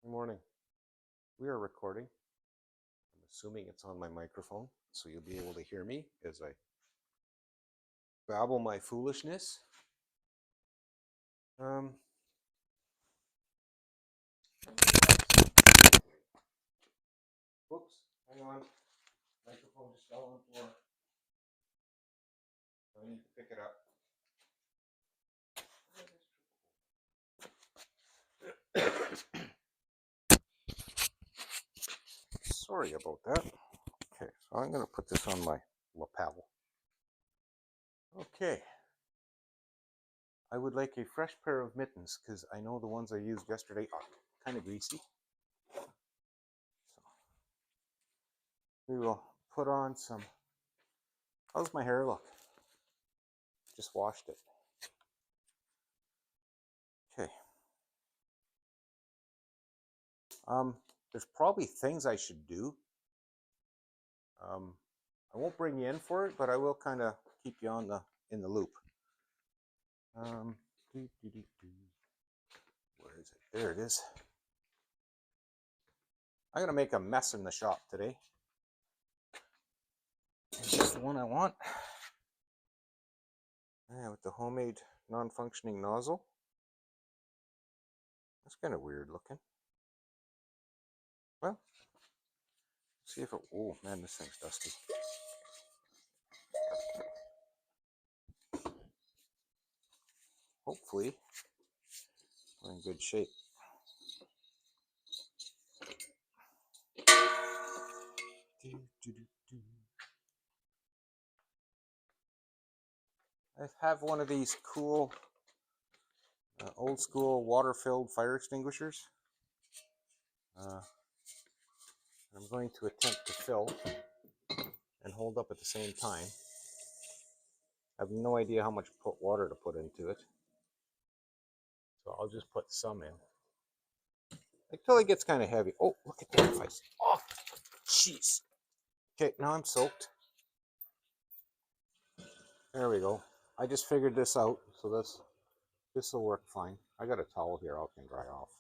Good morning. We are recording. I'm assuming it's on my microphone, so you'll be able to hear me as I babble my foolishness. Whoops, hang on. Microphone just fell on the floor. I need to pick it up. Sorry about that. Okay, so I'm going to put this on my lapel. Okay. I would like a fresh pair of mittens because I know the ones I used yesterday are kind of greasy. So we will put on some. How's my hair look? Just washed it. Okay. There's probably things I should do. I won't bring you in for it, but I will kind of keep you in the loop. Where is it? There it is. I'm gonna make a mess in the shop today. Is this the one I want? Yeah, with the homemade non-functioning nozzle. That's kind of weird looking. Well, see if it. Oh man, this thing's dusty. Hopefully, we're in good shape. I have one of these cool old school water-filled fire extinguishers. I'm going to attempt to fill and hold up at the same time. I have no idea how much water to put into it, so I'll just put some in until it gets kind of heavy. Oh, look at that ice! Oh, jeez. Okay, now I'm soaked. There we go. I just figured this out, so this will work fine. I got a towel here I can dry off.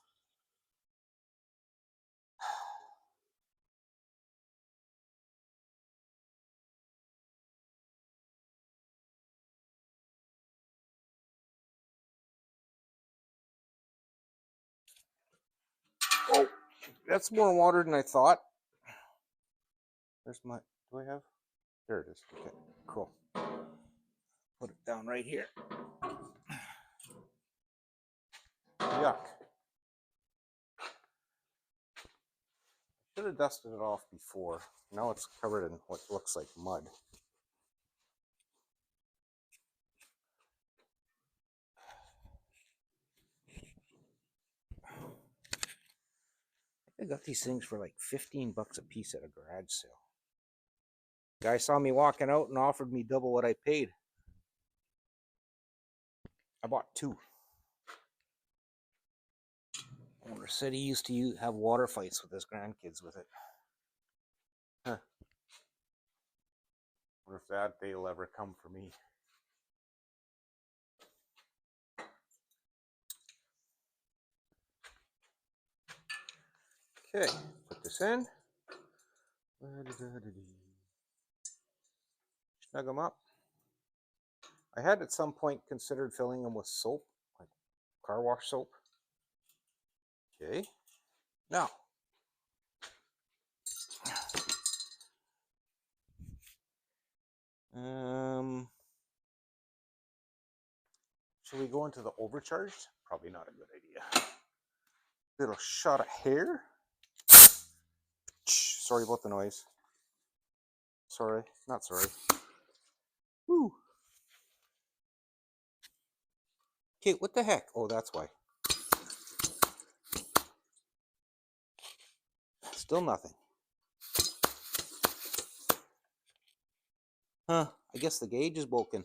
Oh, that's more water than I thought. There's my. Do I have? There it is. Okay, cool. Put it down right here. Yuck. Should have dusted it off before. Now it's covered in what looks like mud. I got these things for like 15 bucks a piece at a garage sale. Guy saw me walking out and offered me double what I paid. I bought two. Owner said he used to have water fights with his grandkids with it. Huh. Wonder if that day will ever come for me. Okay, put this in. Snug them up. I had at some point considered filling them with soap, like car wash soap. Okay, now should we go into the overcharged? Probably not a good idea. Little shot of hair. Sorry about the noise. Sorry, not sorry. Woo. Okay, what the heck? Oh, that's why. Still nothing. Huh, I guess the gauge is broken.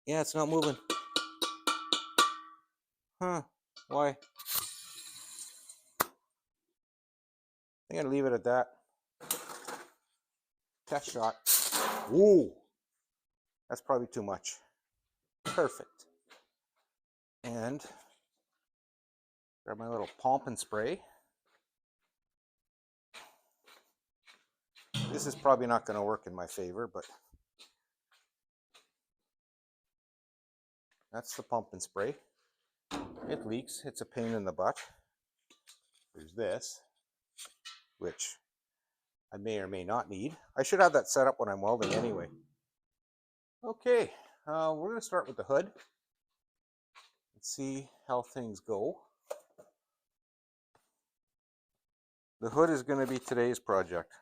Yeah, it's not moving. Huh, why? I'm gonna leave it at that. Test shot. Whoa, that's probably too much. Perfect. And grab my little pump and spray. This is probably not going to work in my favor, but that's the pump and spray. It leaks. It's a pain in the butt. There's this, which I may or may not need. I should have that set up when I'm welding anyway. Okay, we're going to start with the hood. Let's see how things go. The hood is going to be today's project.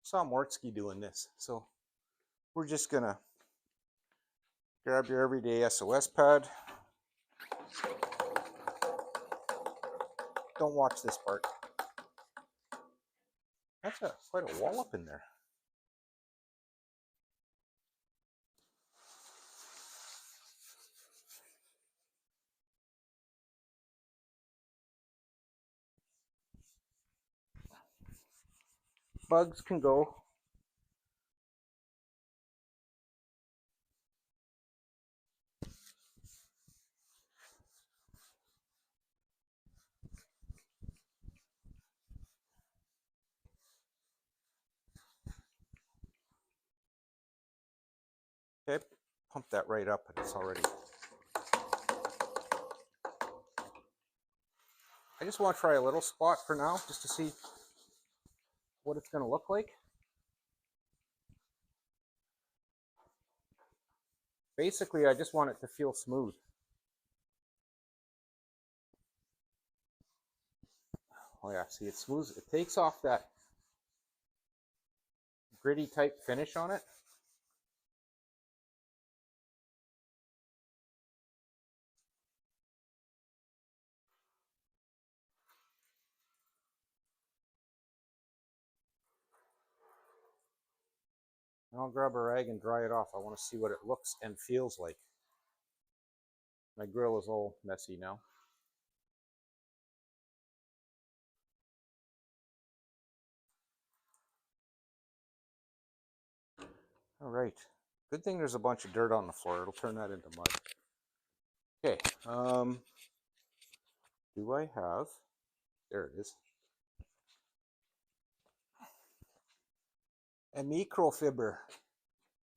Saw Mortsky doing this, so we're just going to grab your everyday SOS pad. Don't watch this part. That's quite a wallop in there. Bugs can go. Okay, pump that right up and it's already. I just want to try a little spot for now just to see what it's going to look like. Basically, I just want it to feel smooth. Oh yeah, see, it's smooth. It takes off that gritty type finish on it. And I'll grab a rag and dry it off. I want to see what it looks and feels like. My grill is all messy now. All right. Good thing there's a bunch of dirt on the floor. It'll turn that into mud. Okay. Do I have? There it is. A microfiber.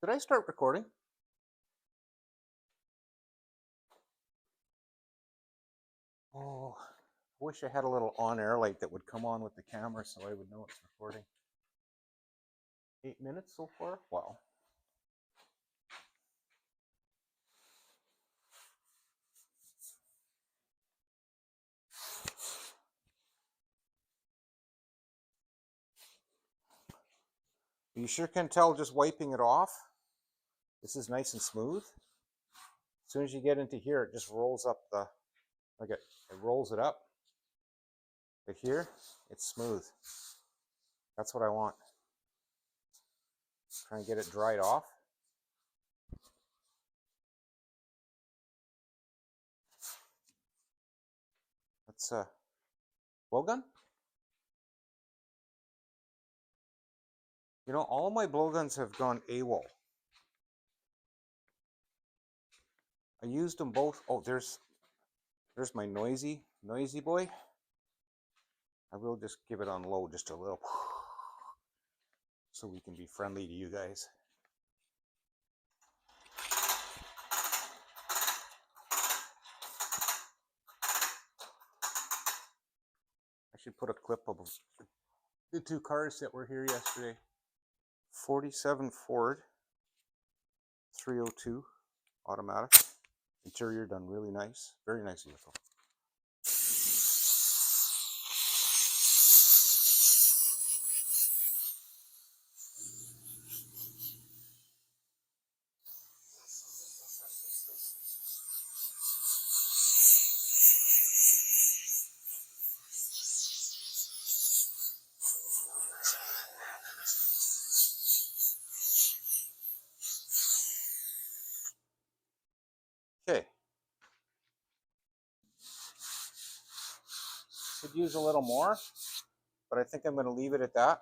Did I start recording? Oh, I wish I had a little on-air light that would come on with the camera so I would know it's recording. 8 minutes so far? Wow. You sure can tell just wiping it off. This is nice and smooth. As soon as you get into here, it just rolls up the, like it rolls it up. But here, it's smooth. That's what I want. Try and get it dried off. That's a blowgun. You know, all of my blowguns have gone AWOL. I used them both. Oh, there's my noisy boy. I will just give it on low just a little so we can be friendly to you guys. I should put a clip of the two cars that were here yesterday. 47 Ford 302 automatic. Interior done really nice. Very nice vehicle. Okay. Could use a little more, but I think I'm going to leave it at that.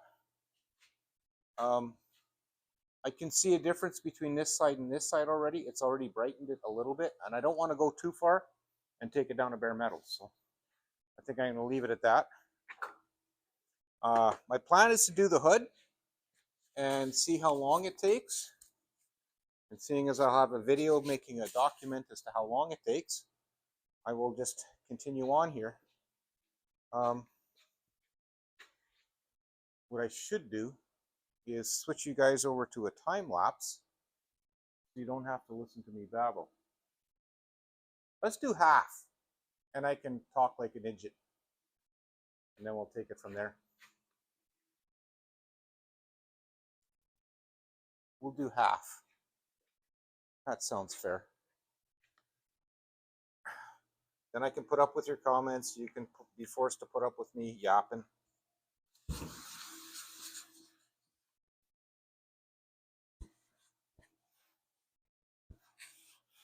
I can see a difference between this side and this side already. It's already brightened it a little bit, and I don't want to go too far and take it down to bare metal. So I think I'm going to leave it at that. My plan is to do the hood and see how long it takes. And seeing as I'll have a video making a document as to how long it takes, I will just continue on here. What I should do is switch you guys over to a time lapse so you don't have to listen to me babble. Let's do half, and I can talk like an idiot, and then we'll take it from there. We'll do half. That sounds fair. Then I can put up with your comments. You can be forced to put up with me yapping.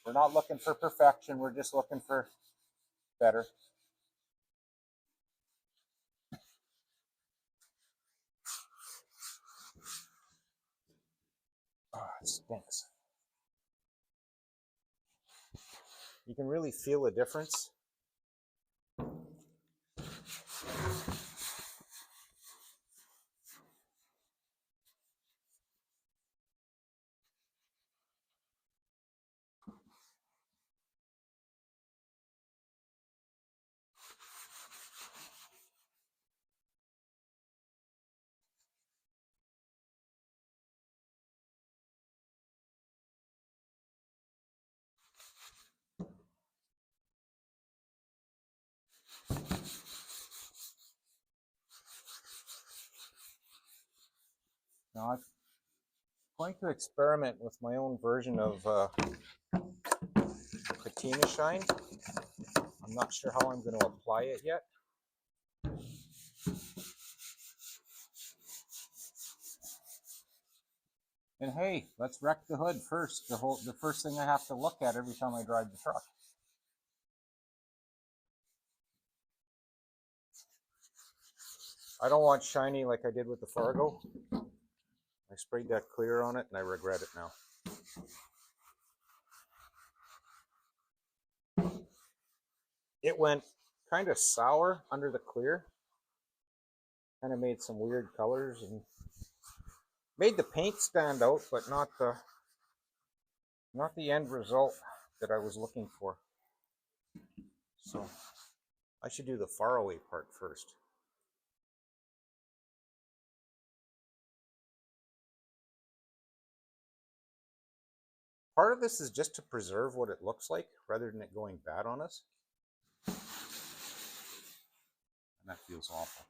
We're not looking for perfection. We're just looking for better. Oh, it stinks. You can really feel the difference. Now I'm going to experiment with my own version of Patina Shine. I'm not sure how I'm going to apply it yet. And hey, let's wreck the hood first. The first thing I have to look at every time I drive the truck. I don't want shiny like I did with the Fargo. I sprayed that clear on it and I regret it now. It went kind of sour under the clear. Kind of made some weird colors and made the paint stand out, but not the end result that I was looking for. So I should do the faraway part first. Part of this is just to preserve what it looks like rather than it going bad on us. And that feels awful.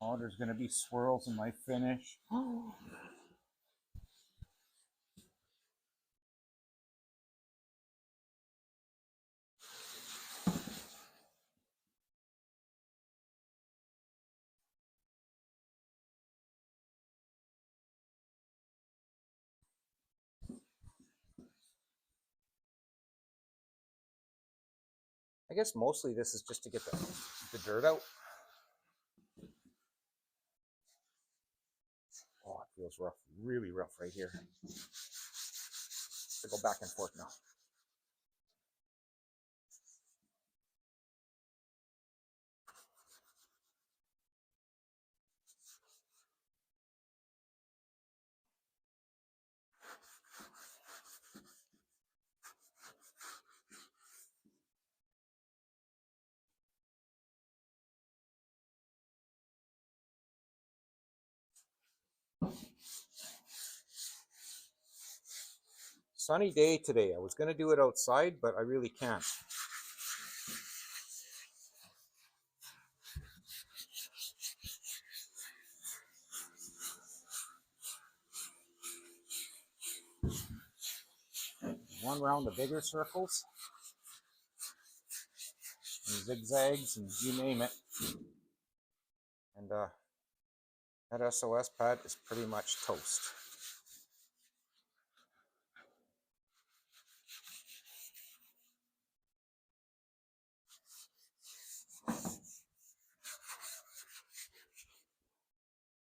Oh, there's going to be swirls in my finish. I guess mostly this is just to get the dirt out. Oh, it feels rough, really rough right here. To go back and forth now. Sunny day today. I was going to do it outside, but I really can't. one around the bigger circles, and zigzags, and you name it. And that SOS pad is pretty much toast.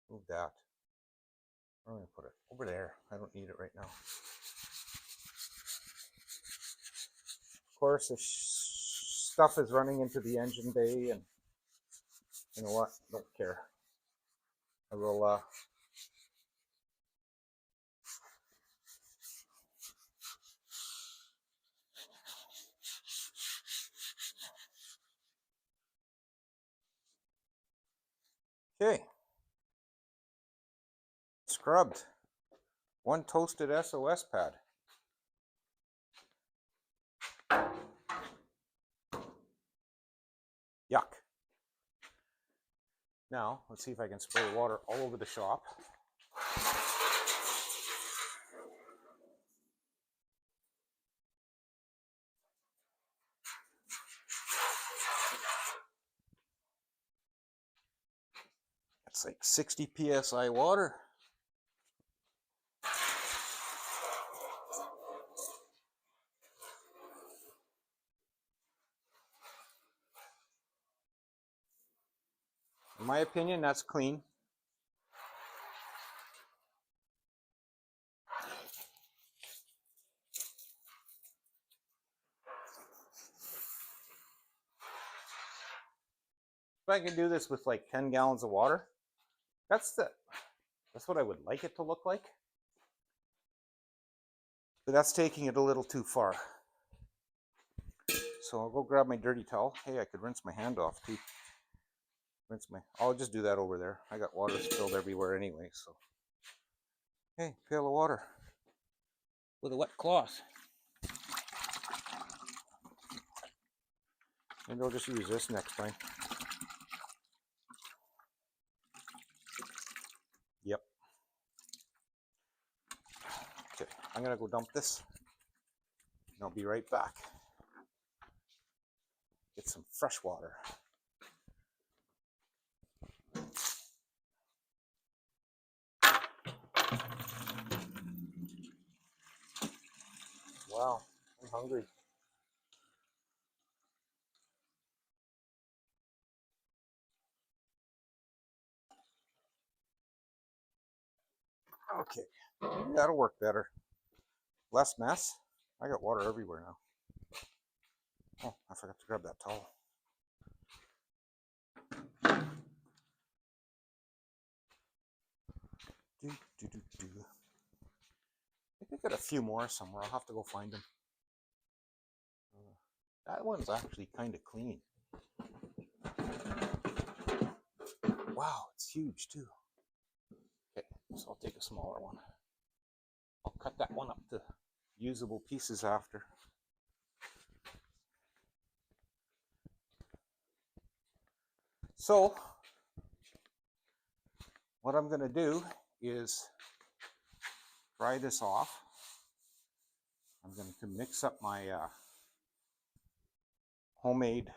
Move that. I'm going to put it over there. I don't need it right now. Of course, the stuff is running into the engine bay, and you know what? Don't care. I will okay. Scrubbed. One toasted SOS pad. Yuck. Now, let's see if I can spray water all over the shop. It's like 60 psi water. In my opinion, that's clean. If I could do this with like 10 gallons of water, that's what I would like it to look like. But that's taking it a little too far. So I'll go grab my dirty towel. Hey, I could rinse my hand off too. I'll just do that over there. I got water spilled everywhere anyway, so. Hey, pail of water with a wet cloth. Maybe I'll just use this next time. Yep. Okay, I'm gonna go dump this, and I'll be right back. Get some fresh water. Wow, I'm hungry. Okay, maybe that'll work better. Less mess. I got water everywhere now. Oh, I forgot to grab that towel. I think I got a few more somewhere. I'll have to go find them. That one's actually kind of clean. Wow, it's huge too. Okay, so I'll take a smaller one. I'll cut that one up to usable pieces after. So, what I'm going to do is dry this off. I'm going to mix up my homemade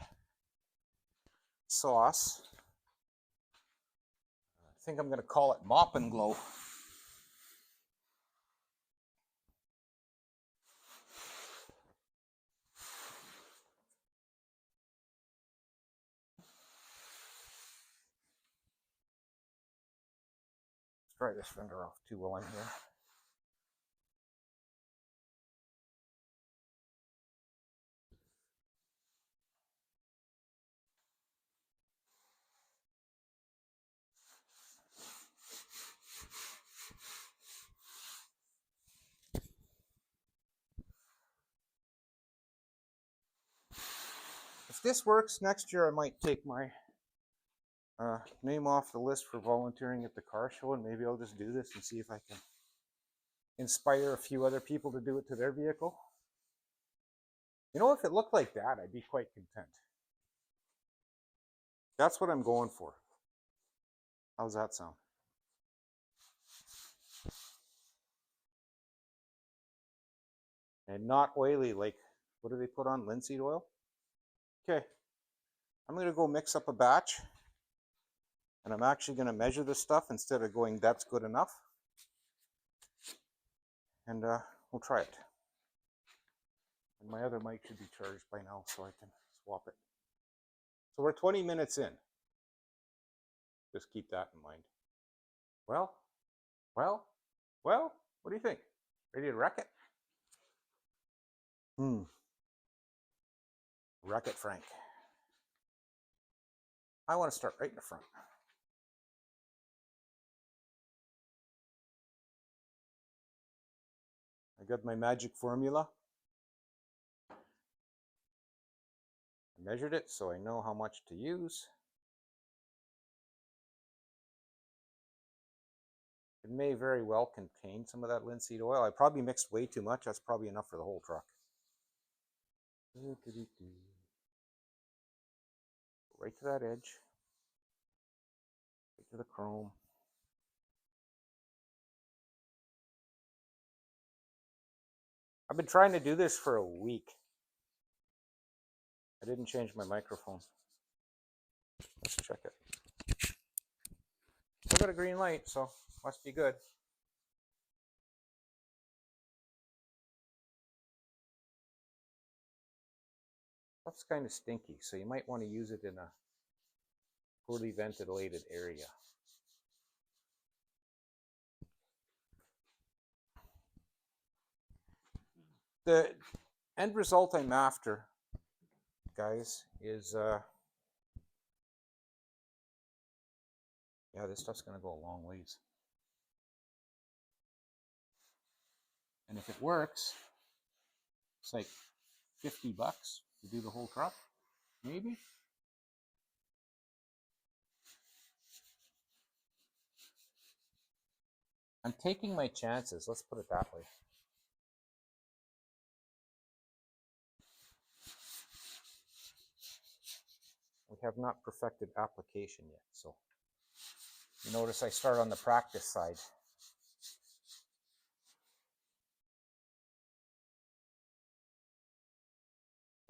sauce. I think I'm going to call it Mop and Glow. Let's dry this fender off too while I'm here. If this works, next year I might take my name off the list for volunteering at the car show, and maybe I'll just do this and see if I can inspire a few other people to do it to their vehicle. You know, if it looked like that, I'd be quite content. That's what I'm going for. How's that sound? and not oily like, what do they put on? Linseed oil? Okay, I'm going to go mix up a batch, and I'm actually going to measure this stuff instead of going, that's good enough. And we'll try it. And my other mic should be charged by now, so I can swap it. So we're 20 minutes in. Just keep that in mind. Well, what do you think? Ready to wreck it? Wreck it, Frank. I want to start right in the front. I got my magic formula. I measured it so I know how much to use. It may very well contain some of that linseed oil. I probably mixed way too much. That's probably enough for the whole truck. Right to that edge. Right to the chrome. I've been trying to do this for a week. I didn't change my microphone. Let's check it. Still got a green light, so must be good. That's kind of stinky, so you might want to use it in a poorly ventilated area. The end result I'm after, guys, is yeah, this stuff's gonna go a long ways. And if it works, it's like $50 to do the whole truck, maybe. I'm taking my chances, let's put it that way. We have not perfected application yet, so you notice I start on the practice side.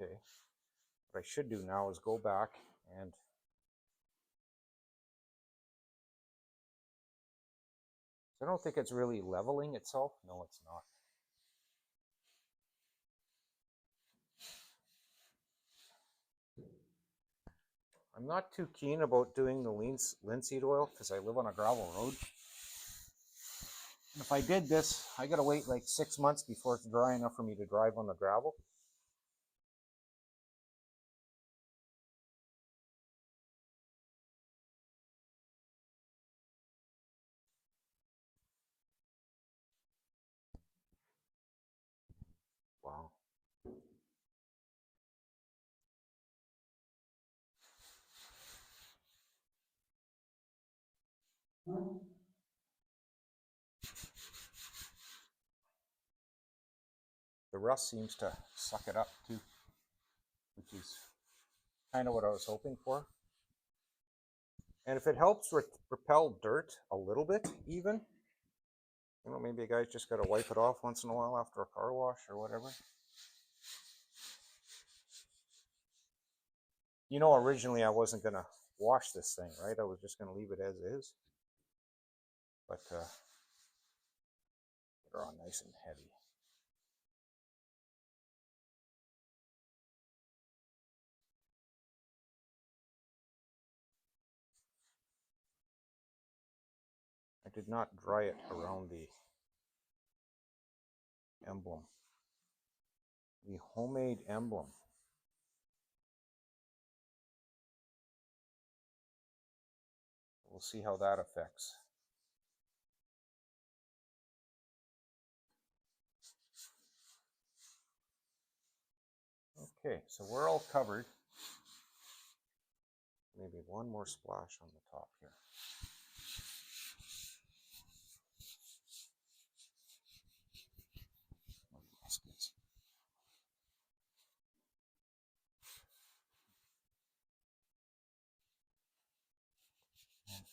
Okay, what I should do now is go back and I don't think it's really leveling itself. No, it's not. I'm not too keen about doing the linseed oil because I live on a gravel road. And if I did this, I gotta wait like 6 months before it's dry enough for me to drive on the gravel. Wow. The rust seems to suck it up too, which is kind of what I was hoping for. And if it helps repel dirt a little bit, even, you know, maybe a guy's just got to wipe it off once in a while after a car wash or whatever. You know, originally I wasn't going to wash this thing, right? I was just going to leave it as is. But they're all nice and heavy. I did not dry it around the emblem. The homemade emblem. We'll see how that affects. Okay, so we're all covered. Maybe one more splash on the top here.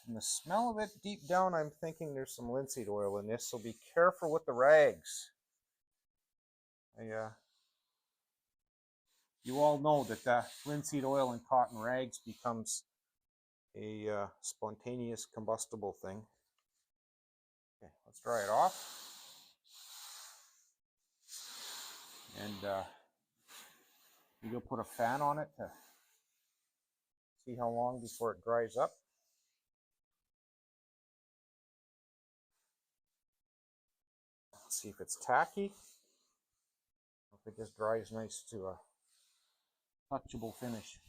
And the smell of it deep down, I'm thinking there's some linseed oil in this, so be careful with the rags. You all know that linseed oil in cotton rags becomes a spontaneous combustible thing. Okay, let's dry it off. And you'll put a fan on it to see how long before it dries up. Let's see if it's tacky. If it just dries nice to a touchable finish.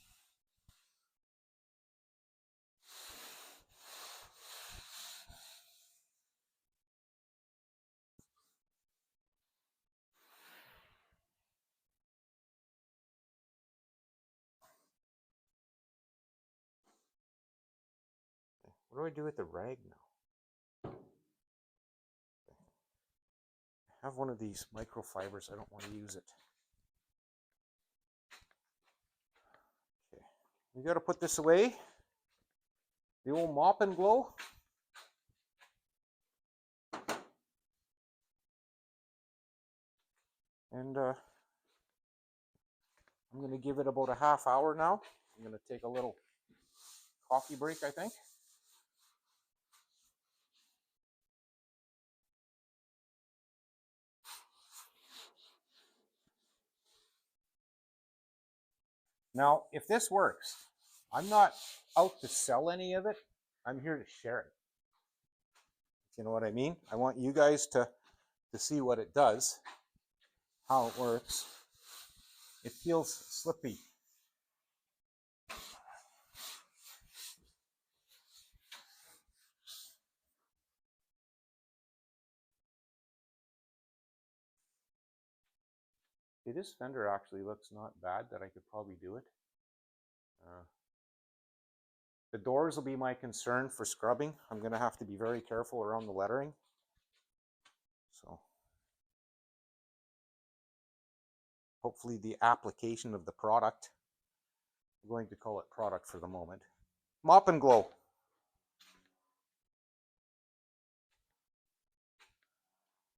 What do I do with the rag now? I have one of these microfibers. I don't want to use it. Okay, we got to put this away. The old mop and glow. And I'm going to give it about a half hour now. I'm going to take a little coffee break, I think. Now, if this works, I'm not out to sell any of it. I'm here to share it. You know what I mean? I want you guys to see what it does, how it works. It feels slippy. Okay, this fender actually looks not bad, that I could probably do it. The doors will be my concern for scrubbing. I'm going to have to be very careful around the lettering. So hopefully the application of the product, I'm going to call it product for the moment. Mop and glow.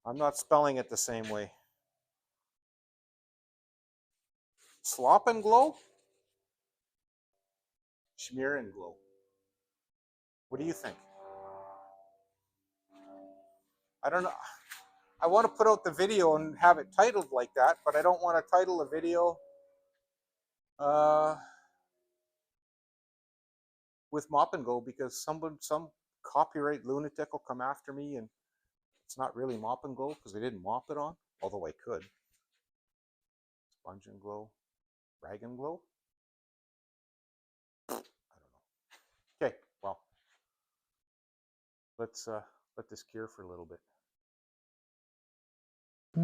I'm not spelling it the same way. Slop and glow? Schmear and glow. What do you think? I don't know. I want to put out the video and have it titled like that, but I don't want to title a video with mop and glow, because some copyright lunatic will come after me, and it's not really mop and glow because I didn't mop it on, although I could. Sponge and glow, rag and glow. I don't know. Okay, well, let's let this cure for a little bit.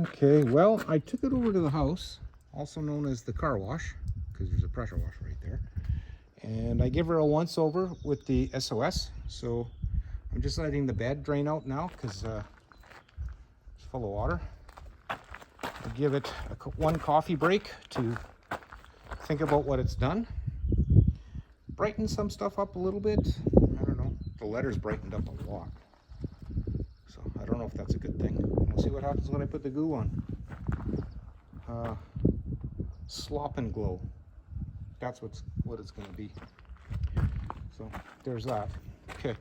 Okay, well, I took it over to the house, also known as the car wash, because there's a pressure washer right there. And I give her a once over with the SOS. So I'm just letting the bed drain out now because it's full of water. I give it one coffee break to think about what it's done. Brighten some stuff up a little bit. I don't know. The letters brightened up a lot. So I don't know if that's a good thing. We'll see what happens when I put the goo on. Slop and glow. That's what it's going to be. So there's that. Okay.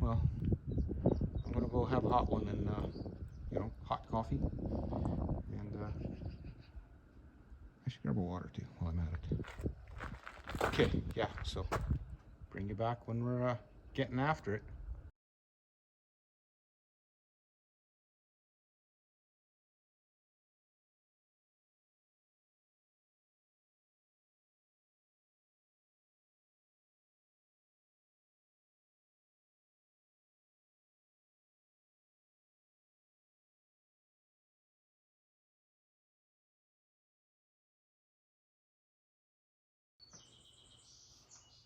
Well, I'm going to go have a hot one and, hot coffee. And I should grab a water too while I'm at it. Okay, yeah, so bring you back when we're getting after it.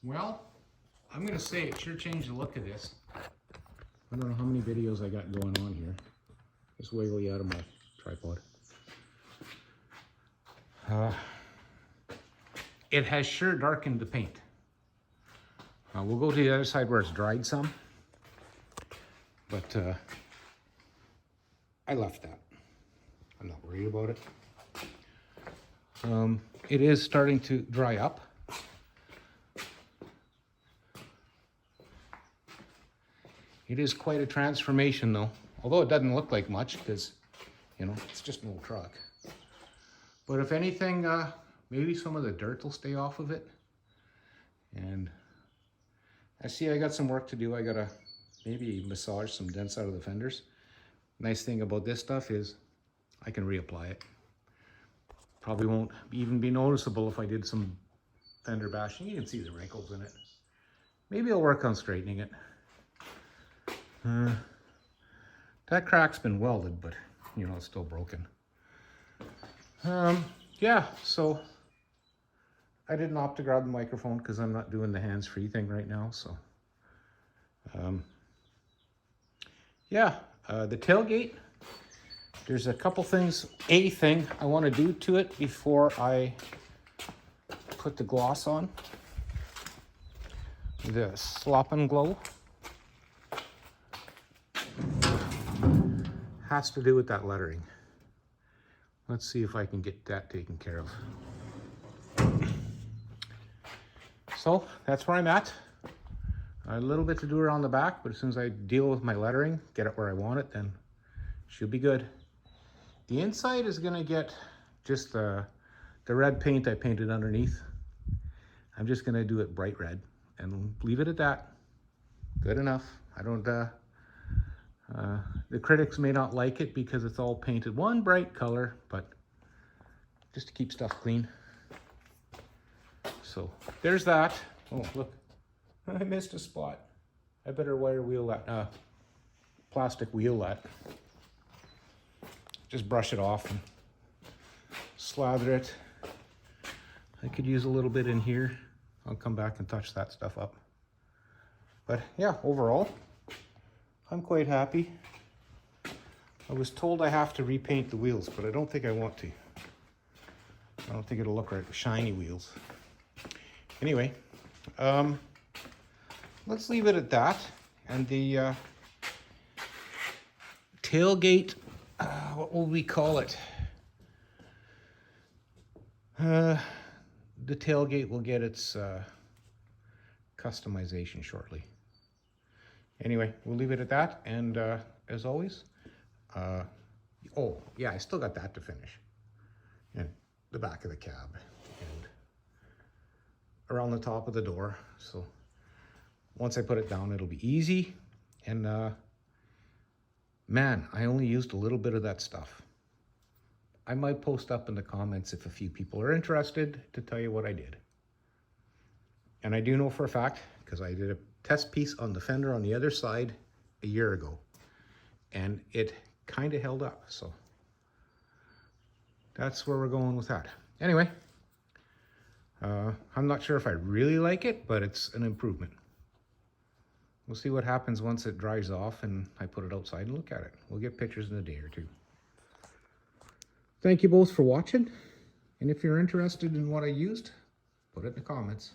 Well, I'm going to say it sure changed the look of this. I don't know how many videos I got going on here. Just wiggle you out of my tripod. It has sure darkened the paint. We'll go to the other side where it's dried some. But I left that. I'm not worried. great about it. It is starting to dry up. It is quite a transformation though, although it doesn't look like much because, you know, it's just an old truck. But if anything, maybe some of the dirt will stay off of it. And I see I got some work to do. I gotta maybe massage some dents out of the fenders. Nice thing about this stuff is I can reapply it. Probably won't even be noticeable if I did some fender bashing. You can see the wrinkles in it. Maybe I'll work on straightening it. That crack's been welded, but you know, it's still broken. Yeah, so I didn't opt to grab the microphone because I'm not doing the hands-free thing right now. So yeah, the tailgate, there's a couple things. A thing I want to do to it before I put the gloss on. The Slop and Glow has to do with that lettering. Let's see if I can get that taken care of. So that's where I'm at. A little bit to do around the back, but as soon as I deal with my lettering, get it where I want it, then should be good. The inside is gonna get just the red paint I painted underneath. I'm just gonna do it bright red and leave it at that. Good enough. I don't, the critics may not like it because it's all painted one bright color, but just to keep stuff clean. So there's that. Oh, look, I missed a spot. I better wire wheel that, plastic wheel that. Just brush it off and slather it. I could use a little bit in here. I'll come back and touch that stuff up. But yeah, overall, I'm quite happy. I was told I have to repaint the wheels, but I don't think I want to. I don't think it'll look right with shiny wheels. Anyway, let's leave it at that. And the tailgate, what will we call it? The tailgate will get its customization shortly. Anyway, we'll leave it at that. And as always, oh yeah, I still got that to finish. And the back of the cab and around the top of the door. So once I put it down, it'll be easy. And man, I only used a little bit of that stuff. I might post up in the comments if a few people are interested to tell you what I did. And I do know for a fact, because I did a test piece on the fender on the other side a year ago, and it kind of held up. So that's where we're going with that. Anyway, I'm not sure if I really like it, but it's an improvement. We'll see what happens once it dries off and I put it outside and look at it. We'll get pictures in a day or two. Thank you both for watching. And if you're interested in what I used, put it in the comments.